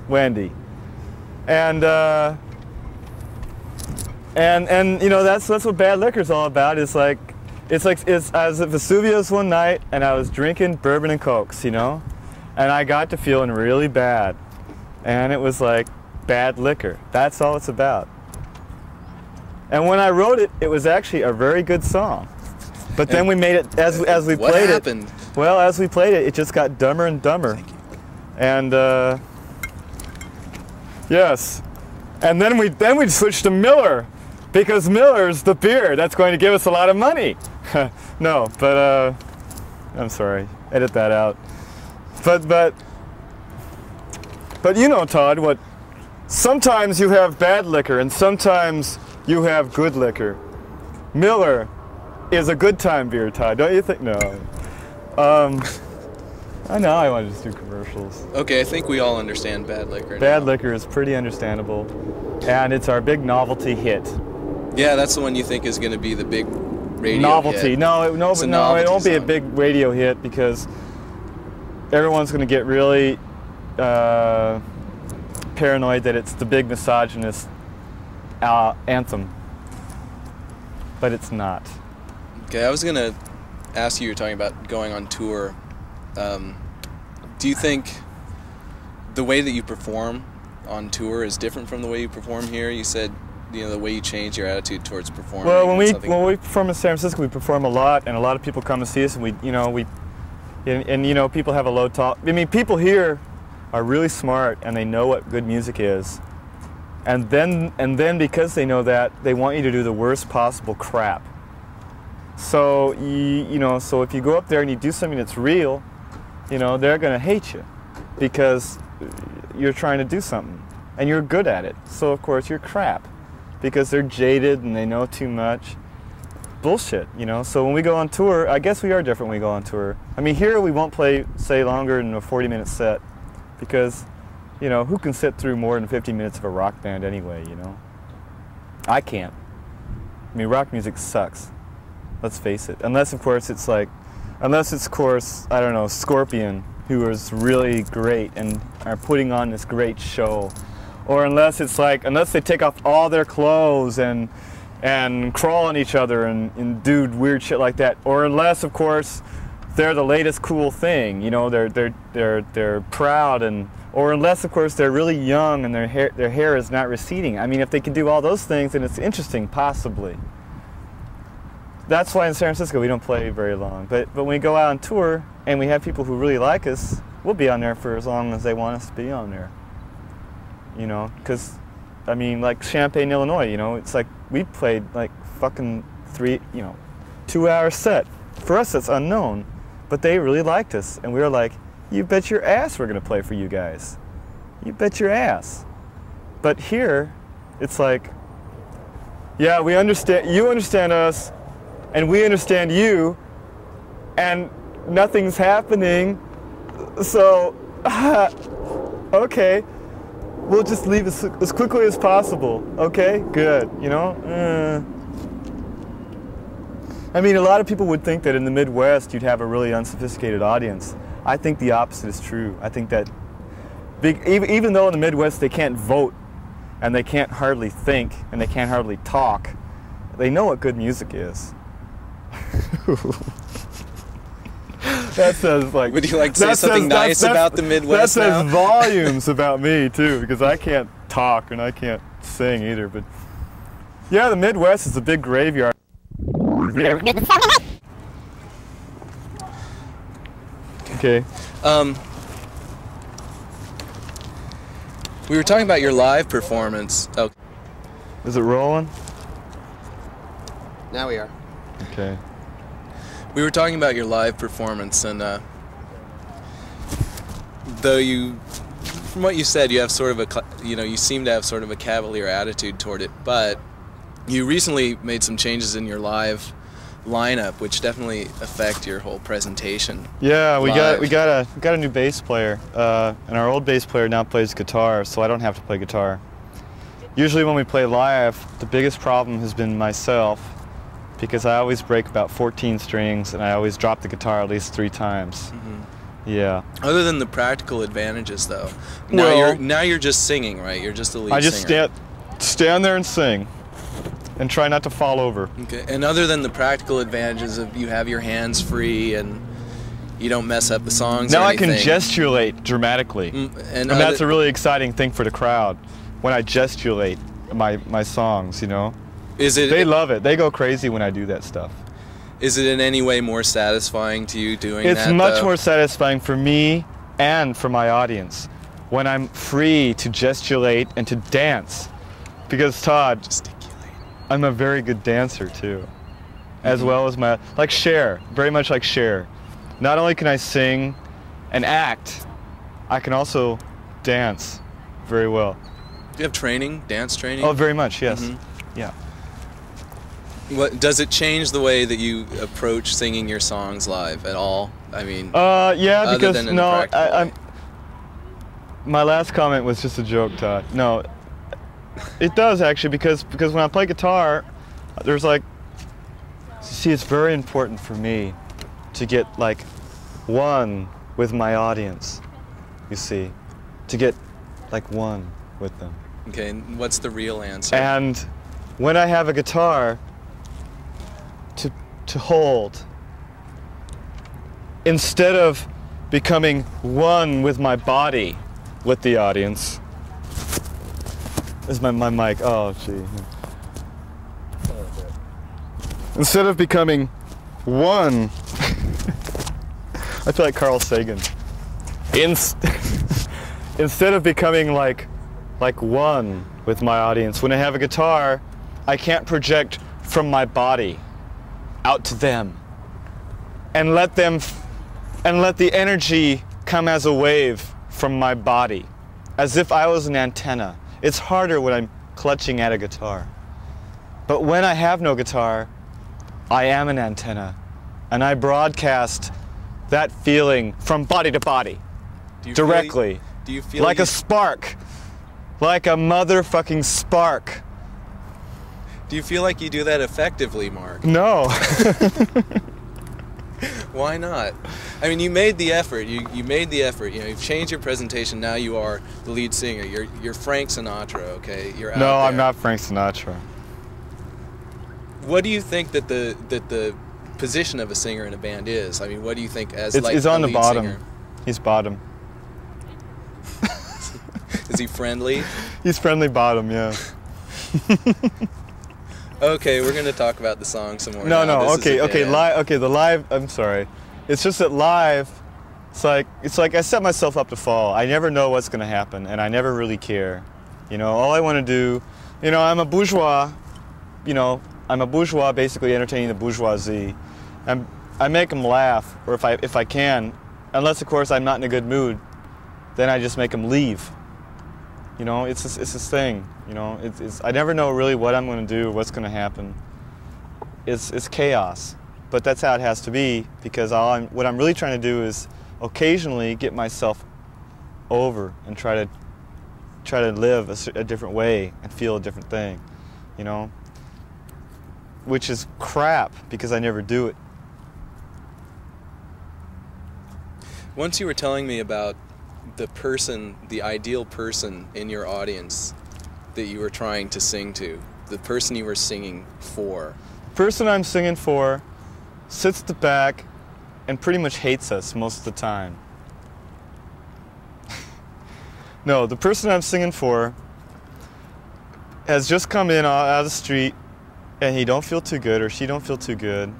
Wendy. And you know, that's what bad liquor's all about. It's I was at Vesuvius one night and I was drinking bourbon and cokes, you know, and I got to feeling really bad, and it was like bad liquor. That's all it's about. And when I wrote it, it was actually a very good song. But then we made it as we played it. Well, as we played it, it just got dumber and dumber. Thank you. And yes, and then we switched to Miller, because Miller's the beer that's going to give us a lot of money. No, but I'm sorry, edit that out. But you know, Todd, what? Sometimes you have bad liquor and sometimes you have good liquor. Miller is a good time beer, Todd, don't you think? No. I know I want to just do commercials. Okay, I think we all understand bad liquor. Bad liquor is pretty understandable, and it's our big novelty hit. Yeah, that's the one you think is going to be the big radio novelty. hit. No, it won't be a big radio hit because everyone's going to get really paranoid that it's the big misogynist anthem, but it's not. Okay, I was going to ask you were talking about going on tour. Do you think the way that you perform on tour is different from the way you perform here? You said, you know, the way you change your attitude towards performing. Well, when we perform in San Francisco, we perform a lot, and a lot of people come and see us, and you know, people have a low talk. I mean, people here are really smart, and they know what good music is, and then because they know that, they want you to do the worst possible crap. So you know, so if you go up there and you do something that's real, you know, they're going to hate you because you're trying to do something and you're good at it. So of course you're crap because they're jaded and they know too much. Bullshit, you know. So when we go on tour, I guess we are different when we go on tour. I mean, here we won't play, say, longer than a 40-minute set because, you know, who can sit through more than 50 minutes of a rock band anyway, you know? I can't. I mean, rock music sucks. Let's face it. Unless, of course, it's like, unless it's, of course, I don't know, Scorpion, who is really great and are putting on this great show. Or unless it's like, unless they take off all their clothes and crawl on each other and do weird shit like that. Or unless, of course, they're the latest cool thing, you know, they're proud, and or unless, of course, they're really young and their hair is not receding. I mean, if they can do all those things, then it's interesting, possibly. That's why in San Francisco we don't play very long. But when we go out on tour and we have people who really like us, we'll be on there for as long as they want us to be on there. You know, because, I mean, like Champaign, Illinois, you know, it's like we played like fucking 2-hour set. For us, it's unknown. But they really liked us. And we were like, you bet your ass we're going to play for you guys. You bet your ass. But here, it's like, yeah, we understand, you understand us, and we understand you, and nothing's happening, so, okay, we'll just leave as quickly as possible, okay? Good, you know? I mean, a lot of people would think that in the Midwest you'd have a really unsophisticated audience. I think the opposite is true. I think that even though in the Midwest they can't vote, and they can't hardly think, and they can't hardly talk, they know what good music is. That says, like, would you like to say something nice about the Midwest now? That says now? volumes about me too, because I can't talk and I can't sing either. But yeah, the Midwest is a big graveyard. Okay. We were talking about your live performance. Oh. Is it rolling? Now we are. Okay. We were talking about your live performance, and though from what you said, you have sort of you seem to have sort of a cavalier attitude toward it, but you recently made some changes in your live lineup, which definitely affect your whole presentation. Yeah, we got a new bass player, and our old bass player now plays guitar, so I don't have to play guitar. Usually when we play live, the biggest problem has been myself, because I always break about 14 strings and I always drop the guitar at least 3 times. Yeah. Other than the practical advantages, though, now you're just singing, right? You're just the lead singer. I just stand there and sing, and try not to fall over. Okay. And other than the practical advantages of you have your hands free and you don't mess up the songs. Now or I can anything. gesticulate dramatically, and that's a really exciting thing for the crowd when I gesticulate my songs. You know, they love it. They go crazy when I do that stuff. Is it in any way more satisfying to you doing that? It's much more satisfying for me and for my audience when I'm free to gesticulate and to dance. Because Todd, I'm a very good dancer too, as well as like Cher, very much like Cher. Not only can I sing and act, I can also dance very well. Do you have training, dance training? Oh, very much, yes. Yeah. What does it change the way that you approach singing your songs live at all? I mean, yeah, because than in the practical way. My last comment was just a joke, Todd. No, it does actually, because when I play guitar, there's like, see, it's very important for me to get like one with my audience. You see, to get like one with them. Okay, and what's the real answer? And when I have a guitar to hold, instead of becoming one with my body with the audience, is my mic, oh gee. Instead of becoming one, I feel like Carl Sagan. Instead of becoming like one with my audience, when I have a guitar, I can't project from my body out to them and let the energy come as a wave from my body, as if I was an antenna. It's harder when I'm clutching at a guitar. But when I have no guitar, I am an antenna, and I broadcast that feeling from body to body, directly. Do you feel like a spark, like a motherfucking spark? Do you feel like you do that effectively, Mark? No. Why not? I mean, you made the effort. You made the effort. You know, you've changed your presentation. Now you are the lead singer. You're Frank Sinatra. Okay, you're out there. No, I'm not Frank Sinatra. What do you think that the position of a singer in a band is? I mean, what do you think as It's on the lead bottom. singer? He's bottom. Is he friendly? He's friendly bottom, yeah. Okay, we're gonna talk about the song some more. No, now. no, This is okay, the live. I'm sorry. It's just that live, it's like I set myself up to fall. I never know what's gonna happen, and I never really care. You know, all I want to do, you know, I'm a bourgeois. You know, I'm a bourgeois, basically entertaining the bourgeoisie. I make them laugh, or if I can, unless of course I'm not in a good mood, then I just make them leave. You know, it's this thing. You know, I never know really what I'm going to do, what's going to happen. It's chaos, but that's how it has to be, because what I'm really trying to do is occasionally get myself over and try to live a different way and feel a different thing. You know, which is crap because I never do it. Once you were telling me about the ideal person in your audience that you were trying to sing to, the person you were singing for. The person I'm singing for sits at the back and pretty much hates us most of the time. No, the person I'm singing for has just come in out of the street, and he don't feel too good, or she don't feel too good,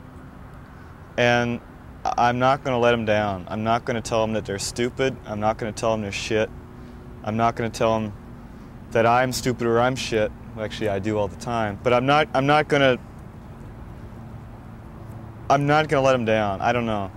and I'm not going to let them down. I'm not going to tell them that they're stupid. I'm not going to tell them they're shit. I'm not going to tell them that I'm stupid or I'm shit. Actually, I do all the time. But I'm not going to let them down. I don't know.